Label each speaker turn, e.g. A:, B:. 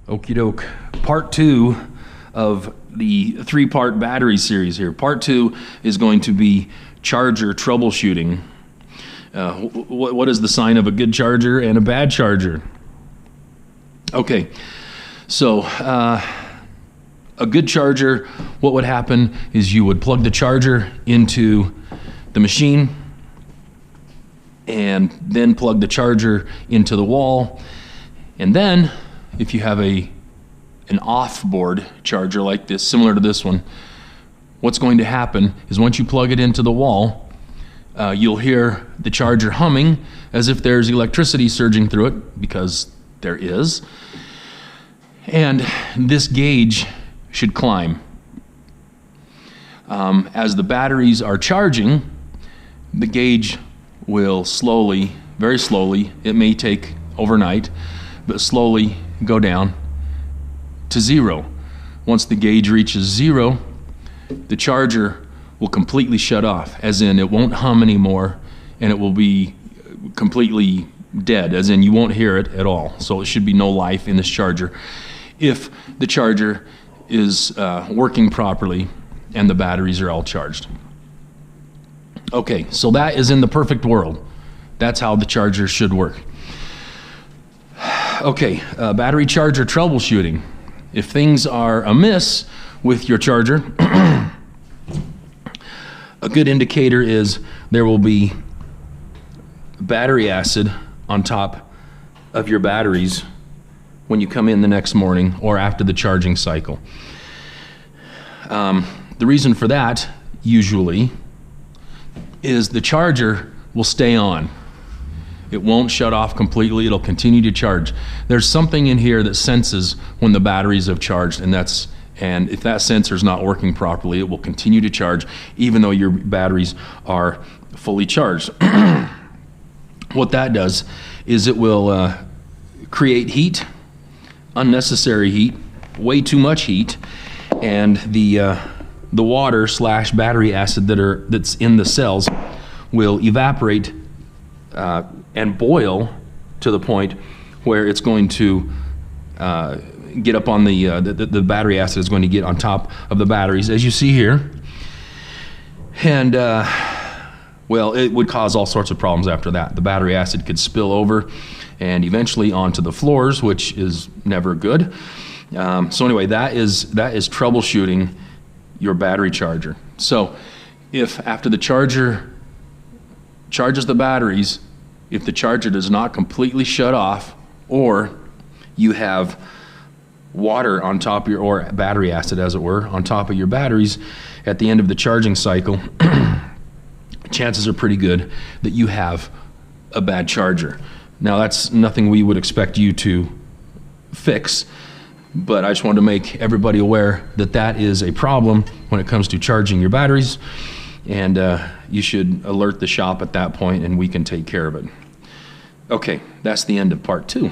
A: Okie doke. Part 2 of the 3-part battery series here. Part 2 is going to be charger troubleshooting. What is the sign of a good charger and a bad charger? Okay, so a good charger, what would happen is you would plug the charger into the machine and then plug the charger into the wall, and then if you have an off-board charger like this, similar to this one, what's going to happen is once you plug it into the wall, you'll hear the charger humming as if there's electricity surging through it, because there is. And this gauge should climb. As the batteries are charging, the gauge will slowly, very slowly, it may take overnight, but slowly go down to 0. Once the gauge reaches 0, the charger will completely shut off, as in it won't hum anymore, and it will be completely dead, as in you won't hear it at all. So it should be no life in this charger if the charger is working properly and the batteries are all charged. Okay, so that is in the perfect world. That's how the charger should work. Okay, battery charger troubleshooting. If things are amiss with your charger, a good indicator is there will be battery acid on top of your batteries when you come in the next morning or after the charging cycle. The reason for that, usually, is the charger will stay on. It won't shut off completely, it'll continue to charge. There's something in here that senses when the batteries have charged, and if that sensor is not working properly, it will continue to charge even though your batteries are fully charged. What that does is it will create heat, unnecessary heat, way too much heat, and the water / battery acid that's in the cells will evaporate and boil to the point where it's going to get up on the battery acid is going to get on top of the batteries, as you see here. And well, it would cause all sorts of problems after that. The battery acid could spill over and eventually onto the floors, which is never good. So anyway, that is troubleshooting your battery charger. So if after the charger charges the batteries, if the charger does not completely shut off, or you have water on top of or battery acid, as it were, on top of your batteries at the end of the charging cycle, chances are pretty good that you have a bad charger. Now, that's nothing we would expect you to fix, but I just wanted to make everybody aware that that is a problem when it comes to charging your batteries, and you should alert the shop at that point and we can take care of it. Okay, that's the end of part 2.